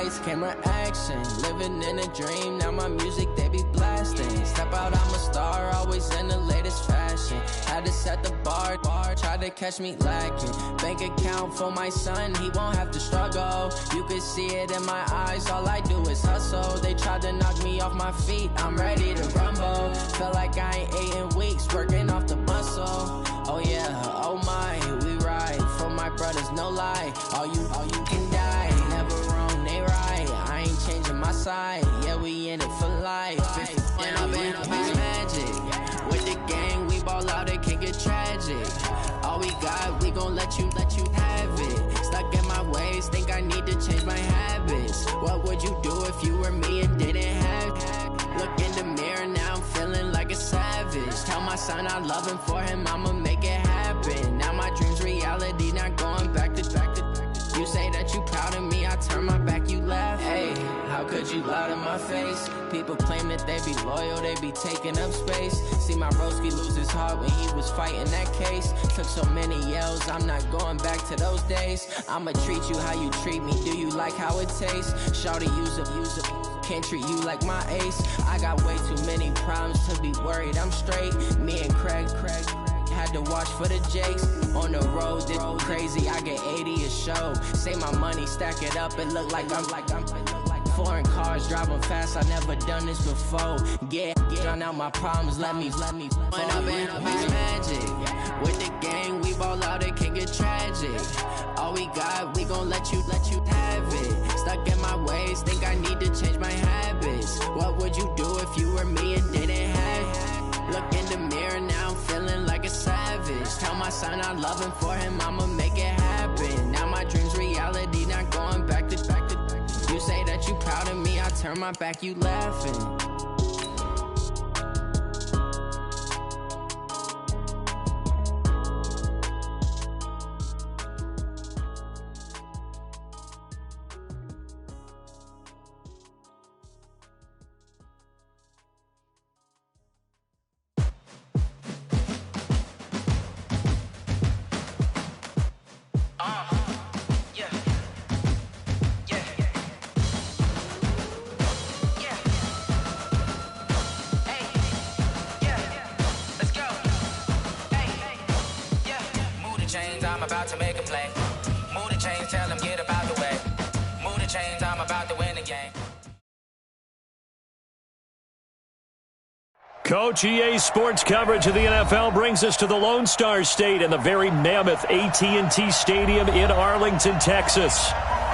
lights, camera, action. Living in a dream, now my music, they be blasting. Step out, I'm a star, always in the latest fashion. Had to set the bar, try to catch me lacking. Bank account for my son, he won't have to struggle. You can see it in my eyes, all I do is hustle. They tried to knock me off my feet, I'm ready to rumble. Felt like I ain't ate in weeks, working off the muscle. Oh yeah, oh my, we ride for my brothers, no lie. All you can die, never wrong, they right. I ain't changing my side, yeah, we in it for life. When I've been magic, with the gang, we ball out, it can get tragic. All we got, we gon' let you have it. Stuck in my ways, think I need to change my habits. What would you do if you were me and didn't have it? Look in the mirror, now I'm feeling like a savage. Tell my son I love him, for him I'ma make it happen. Now my dream's reality, not going back to. You say that you proud of me, I turn my back, you laugh. Hey, how could you lie to my face? People claim that they be loyal, they be taking up space. See my broski lose his heart when he was fighting that case. Took so many yells, I'm not going back to those days. I'ma treat you how you treat me, do you like how it tastes? Shawty, use up, can't treat you like my ace. I got way too many problems to be worried, I'm straight. Me and Craig had to watch for the Jakes. On the road, this crazy, I get 80 a show. Say my money, stack it up, it look like I'm foreign cars, driving fast, I never done this before. Get drown out my problems, let me when I've been magic. With the gang, we ball out, it can get tragic. All we got, we gon' let you have it. Stuck in my ways, think I need to change my habits. What would you do if you were me and didn't have it? Look in the mirror, now I'm feeling like a savage. Tell my son I love him, for him I'ma make it happen. Now my dream's reality, not going back to. You say that you proud of me, I turn my back, you laughing. I'm about to make a play. Move the chains, tell them get about the way. Move the chains, I'm about to win the game. Coach, EA Sports coverage of the NFL brings us to the Lone Star State and the very mammoth AT&T Stadium in Arlington, Texas.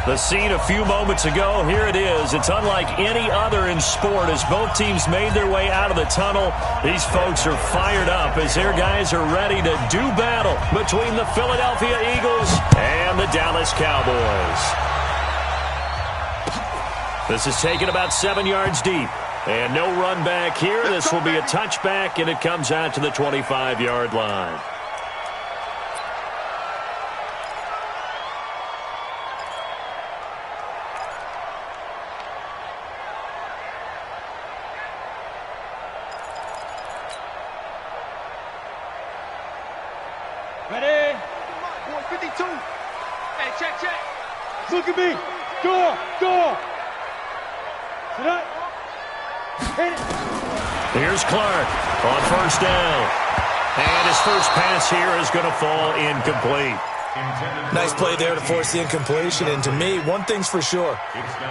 The scene a few moments ago, here it is. It's unlike any other in sport as both teams made their way out of the tunnel. These folks are fired up as their guys are ready to do battle between the Philadelphia Eagles and the Dallas Cowboys. This is taken about 7 yards deep. And no run back here. This will be a touchback, and it comes out to the 25-yard line. Ready? 52. Hey, check. Look at me. Door. Sit up. Hit it. Here's Clark on first down. And his first pass here is going to fall incomplete. Nice play there to force the incompletion. And to me, one thing's for sure.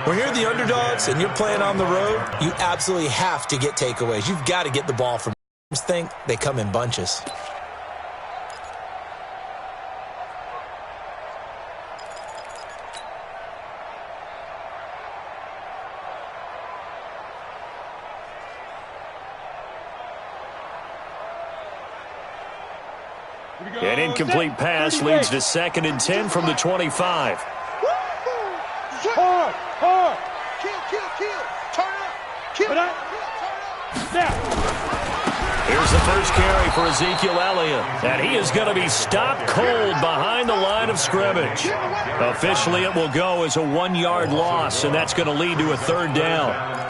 When you're the underdogs and you're playing on the road, you absolutely have to get takeaways. You've got to get the ball from them. Think they come in bunches. An incomplete pass leads to 2nd and 10 from the 25. Hard. Kill. Turn up. Here's the first carry for Ezekiel Elliott. And he is going to be stopped cold behind the line of scrimmage. Officially, it will go as a 1-yard loss, and that's going to lead to a 3rd down.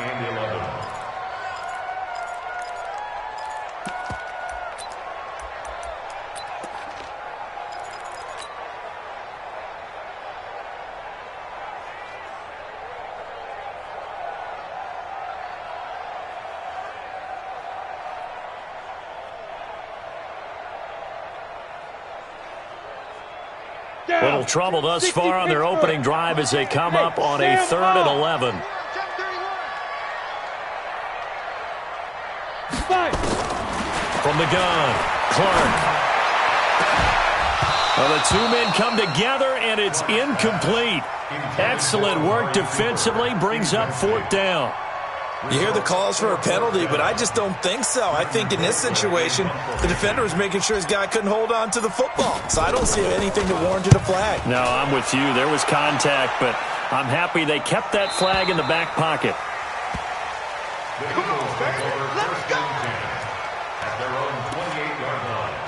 Little trouble thus far on their opening drive as they come up on a 3rd and 11. From the gun, Clark. Well, the two men come together, and it's incomplete. Excellent work defensively, brings up 4th down. You hear the calls for a penalty, but I just don't think so. I think in this situation, the defender was making sure his guy couldn't hold on to the football. So I don't see anything to warrant a flag. No, I'm with you. There was contact, but I'm happy they kept that flag in the back pocket. Come on, baby. Let's go. At their own 28-yard line.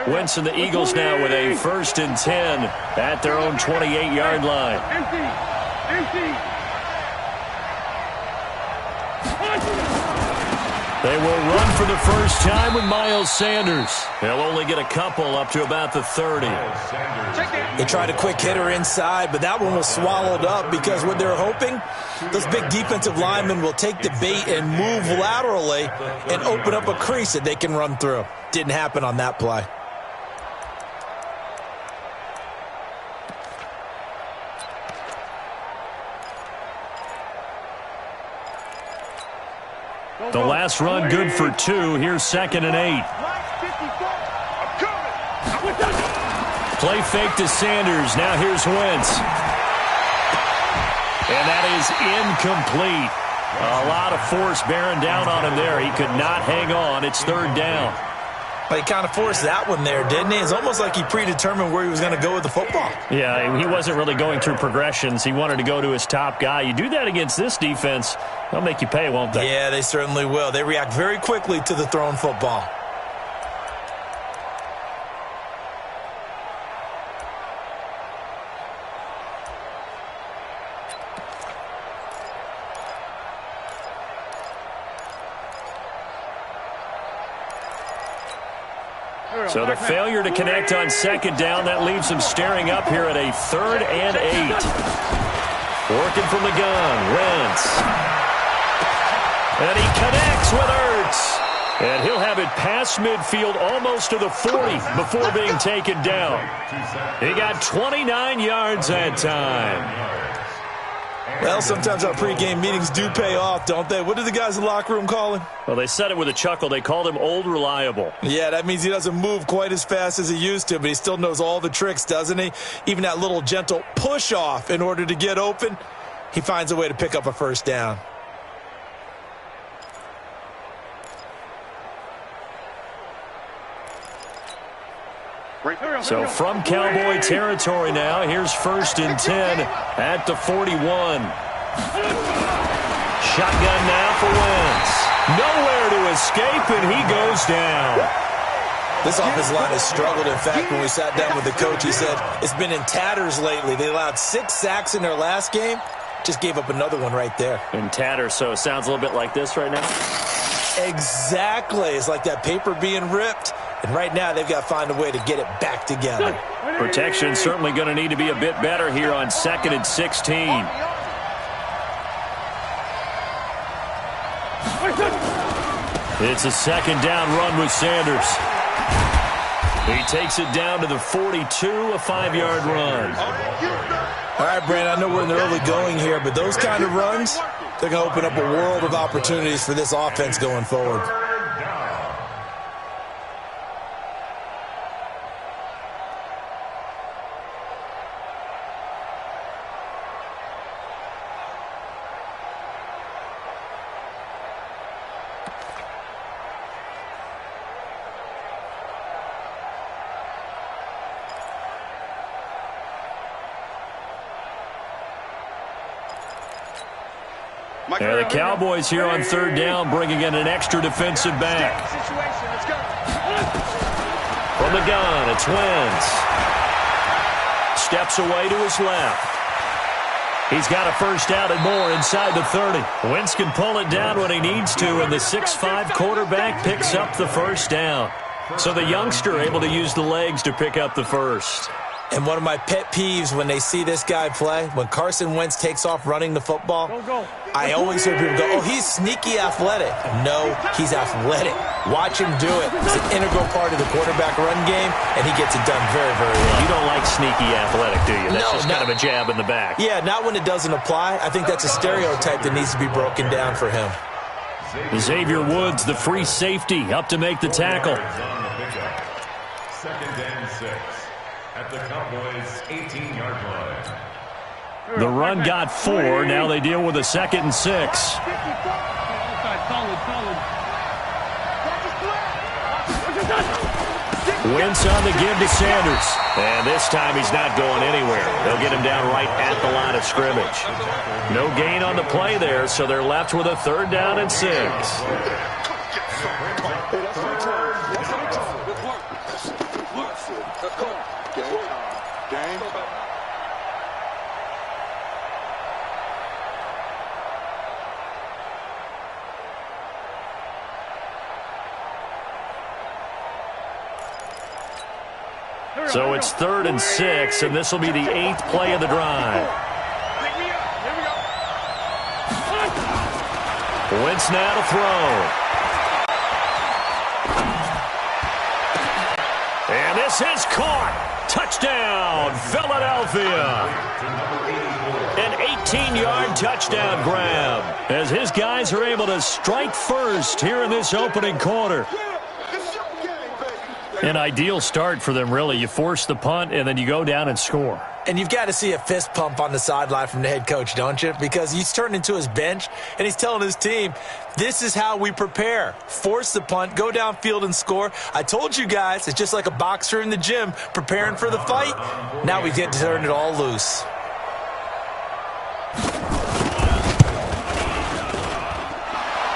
Wentz and the Eagles now with a 1st and 10 at their own 28-yard line. Empty. They will run for the first time with Miles Sanders. They'll only get a couple up to about the 30. They tried a quick hitter inside, but that one was swallowed up because what they're hoping, those big defensive linemen will take the bait and move laterally and open up a crease that they can run through. Didn't happen on that play. The last run good for 2. Here's 2nd and 8. Play fake to Sanders. Now here's Wentz. And that is incomplete. A lot of force bearing down on him there. He could not hang on. It's 3rd down. But he kind of forced that one there, didn't he? It's almost like he predetermined where he was going to go with the football. Yeah, he wasn't really going through progressions. He wanted to go to his top guy. You do that against this defense, they'll make you pay, won't they? Yeah, they certainly will. They react very quickly to the thrown football. So the failure to connect on 2nd down, that leaves them staring up here at a 3rd and 8. Working from the gun, Wentz. And he connects with Ertz. And he'll have it past midfield almost to the 40 before being taken down. He got 29 yards that time. Well, sometimes our pregame meetings do pay off, don't they? What did the guys in the locker room call him? Well, they said it with a chuckle. They called him Old Reliable. Yeah, that means he doesn't move quite as fast as he used to, but he still knows all the tricks, doesn't he? Even that little gentle push-off in order to get open, he finds a way to pick up a 1st down. So from Cowboy territory now, here's 1st and 10 at the 41. Shotgun now for Wentz. Nowhere to escape, and he goes down. This offensive line has struggled. In fact, when we sat down with the coach, he said it's been in tatters lately. They allowed 6 sacks in their last game. Just gave up another one right there. In tatters, so it sounds a little bit like this right now? Exactly. It's like that paper being ripped. And right now, they've got to find a way to get it back together. Protection certainly going to need to be a bit better here on 2nd and 16. It's a 2nd down run with Sanders. He takes it down to the 42, a 5-yard run. All right, Brandon, I know we're in the early going here, but those kind of runs, they're going to open up a world of opportunities for this offense going forward. And the Cowboys here on 3rd down, bringing in an extra defensive back. From the gun, it's Wentz. Steps away to his left. He's got a 1st down and more inside the 30. Wentz can pull it down when he needs to, and the 6'5" quarterback picks up the 1st down. So the youngster able to use the legs to pick up the 1st. And one of my pet peeves when they see this guy play, when Carson Wentz takes off running the football, I always hear people go, oh, he's sneaky athletic. No, he's athletic. Watch him do it. It's an integral part of the quarterback run game, and he gets it done very, very well. You don't like sneaky athletic, do you? That's just kind of a jab in the back. Yeah, not when it doesn't apply. I think that's a stereotype that needs to be broken down for him. Xavier Woods, the free safety, up to make the tackle. 2nd and 6 at the Cowboys' 18-yard line. The run got 4. Now they deal with a 2nd and 6. Wentz on the give to Sanders. And this time he's not going anywhere. They'll get him down right at the line of scrimmage. No gain on the play there, so they're left with a 3rd down and 6. So it's 3rd and 6, and this will be the 8th play of the drive. Wentz now to throw. And this is caught. Touchdown, Philadelphia. An 18-yard touchdown grab as his guys are able to strike first here in this opening quarter. An ideal start for them, really. You force the punt, and then you go down and score. And you've got to see a fist pump on the sideline from the head coach, don't you? Because he's turned into his bench, and he's telling his team, this is how we prepare. Force the punt, go downfield and score. I told you guys, it's just like a boxer in the gym preparing for the fight. Now we get to turn it all loose.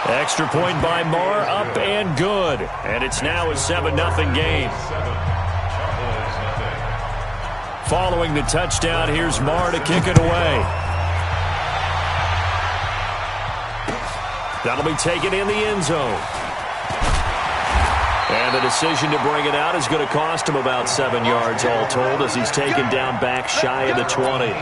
Extra point by Marr, up and good. And it's now a 7-0 game. Following the touchdown, here's Marr to kick it away. That'll be taken in the end zone. And the decision to bring it out is going to cost him about 7 yards all told as he's taken down back shy of the 20.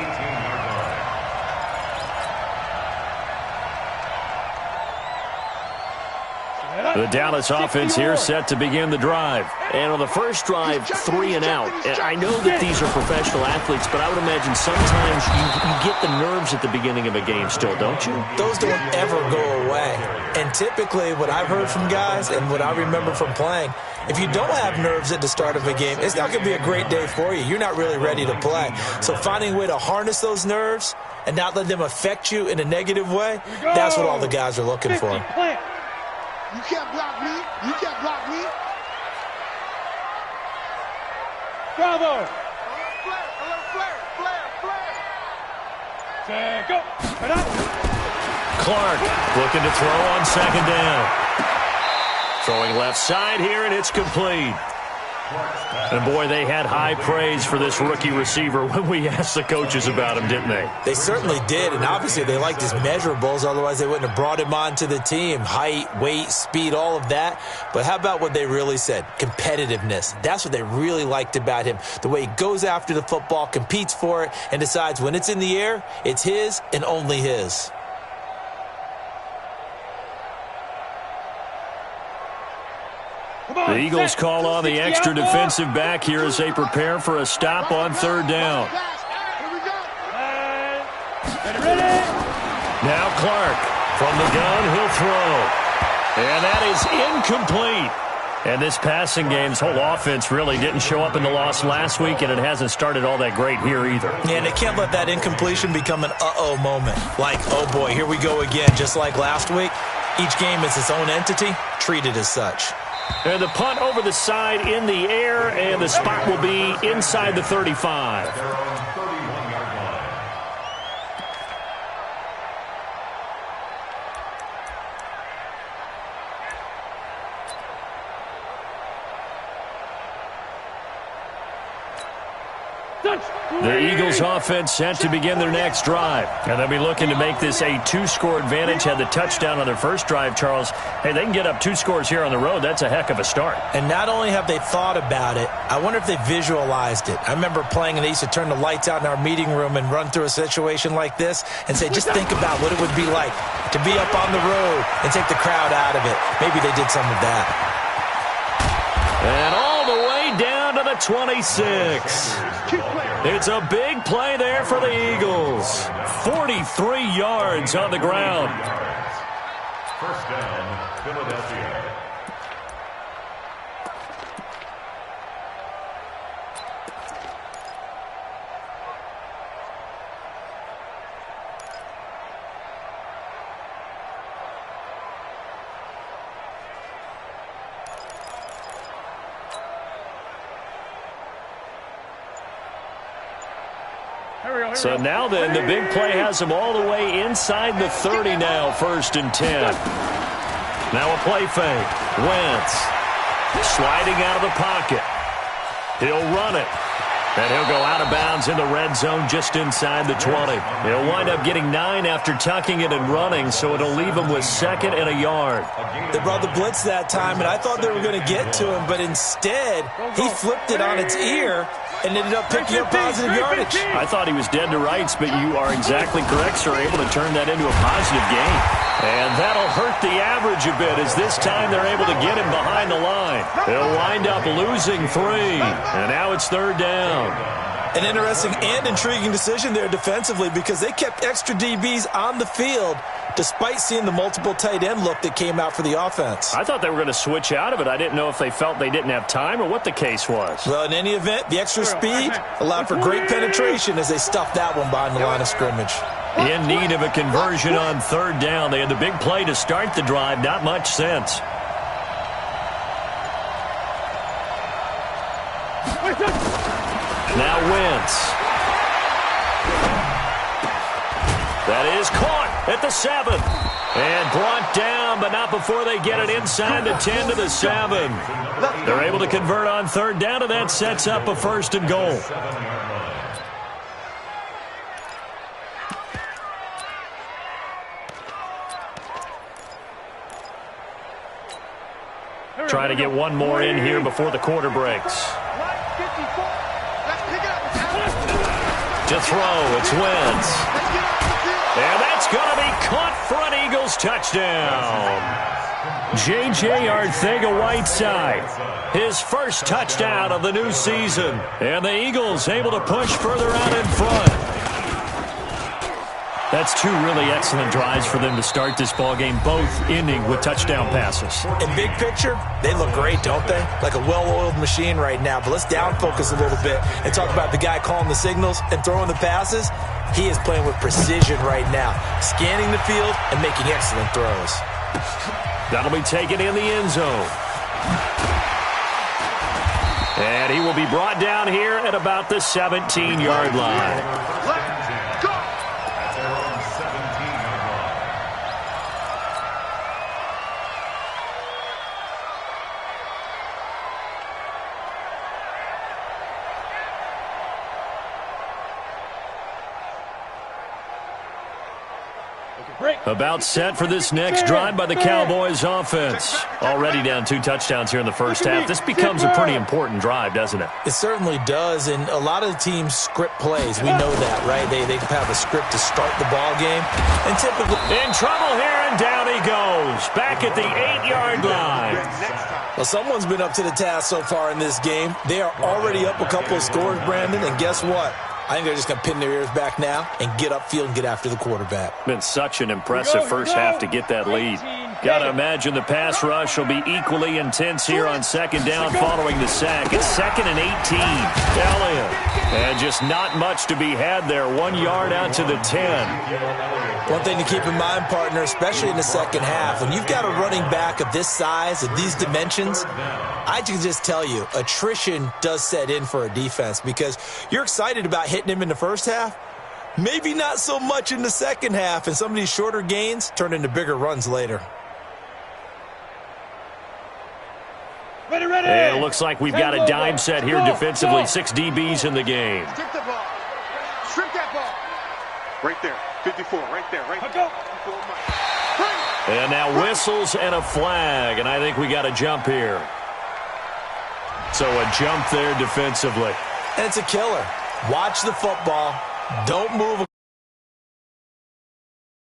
The Dallas offense here set to begin the drive. And on the first drive, 3 and out. And I know that these are professional athletes, but I would imagine sometimes you get the nerves at the beginning of a game still, don't you? Those don't ever go away. And typically what I've heard from guys and what I remember from playing, if you don't have nerves at the start of a game, it's not going to be a great day for you. You're not really ready to play. So finding a way to harness those nerves and not let them affect you in a negative way, that's what all the guys are looking for. You can't block me. You can't block me. Bravo. Go. Clark looking to throw on 2nd down. Throwing left side here, and it's complete. And, boy, they had high praise for this rookie receiver when we asked the coaches about him, didn't they? They certainly did, and obviously they liked his measurables. Otherwise, they wouldn't have brought him onto the team. Height, weight, speed, all of that. But how about what they really said? Competitiveness. That's what they really liked about him. The way he goes after the football, competes for it, and decides when it's in the air, it's his and only his. The Eagles call on the extra defensive back here as they prepare for a stop on 3rd down. Now Clark from the gun, he'll throw. And that is incomplete. And this passing game's whole offense really didn't show up in the loss last week, and it hasn't started all that great here either. Yeah, and they can't let that incompletion become an uh-oh moment. Like, oh boy, here we go again, just like last week. Each game is its own entity, treated as such. And the punt over the side in the air, and the spot will be inside the 35. The Eagles offense set to begin their next drive. And they'll be looking to make this a 2-score advantage. Had the touchdown on their first drive, Charles. Hey, they can get up 2 scores here on the road. That's a heck of a start. And not only have they thought about it, I wonder if they visualized it. I remember playing and they used to turn the lights out in our meeting room and run through a situation like this and say, just think about what it would be like to be up on the road and take the crowd out of it. Maybe they did some of that. And all the way down to the 26. It's a big play there for the Eagles. 43 yards on the ground. First down, Philadelphia. So now then, the big play has them all the way inside the 30 now, 1st and 10. Now a play fake. Wentz sliding out of the pocket. He'll run it. And he'll go out of bounds in the red zone just inside the 20. He'll wind up getting 9 after tucking it and running, so it'll leave him with 2nd and a yard. They brought the blitz that time, and I thought they were going to get to him, but instead he flipped it on its ear and ended up picking up positive yardage. I thought he was dead to rights, but you are exactly correct, sir. Able to turn that into a positive gain. And that'll hurt the average a bit as this time they're able to get him behind the line. They'll wind up losing 3. And now it's 3rd down. An interesting and intriguing decision there defensively because they kept extra DBs on the field despite seeing the multiple tight end look that came out for the offense. I thought they were going to switch out of it. I didn't know if they felt they didn't have time or what the case was. Well, in any event, the extra speed allowed for great penetration as they stuffed that one behind the line of scrimmage. In need of a conversion on 3rd down. They had the big play to start the drive. Not much sense. Now Wentz. That is caught at the 7. And brought down, but not before they get it inside the 10 to the 7. They're able to convert on 3rd down, and that sets up a 1st and goal. Trying to get one more in here before the quarter breaks. To throw, it's Wentz. And that's going to be caught for an Eagles touchdown. J.J. Arcega-Whiteside, his first touchdown of the new season. And the Eagles able to push further out in front. That's 2 really excellent drives for them to start this ballgame, both ending with touchdown passes. In big picture, they look great, don't they? Like a well-oiled machine right now. But let's down focus a little bit and talk about the guy calling the signals and throwing the passes. He is playing with precision right now, scanning the field and making excellent throws. That'll be taken in the end zone. And he will be brought down here at about the 17-yard line. About set for this next drive by the Cowboys offense. Already down 2 touchdowns here in the first half. This becomes a pretty important drive, doesn't it? It certainly does, and a lot of the teams script plays. We know that, right? They have a script to start the ball game. And typically in trouble here, and down he goes. Back at the 8-yard line. Well, someone's been up to the task so far in this game. They are already up a couple of scores, Brandon, and guess what? I think they're just going to pin their ears back now and get upfield and get after the quarterback. Been such an impressive first half to get that lead. Got to imagine the pass rush will be equally intense here on 2nd down following the sack. It's 2nd and 18. Elliott. And just not much to be had there. 1 yard out to the 10. One thing to keep in mind, partner, especially in the second half, when you've got a running back of this size, of these dimensions, I can just tell you, attrition does set in for a defense because you're excited about hitting him in the first half. Maybe not so much in the second half, and some of these shorter gains turn into bigger runs later. And it looks like we've got a dime set here defensively. 6 DBs in the game. Right there. 54. Right there. Right there. And now whistles and a flag, and I think we got a jump here. So a jump there defensively. And it's a killer. Watch the football. Don't move.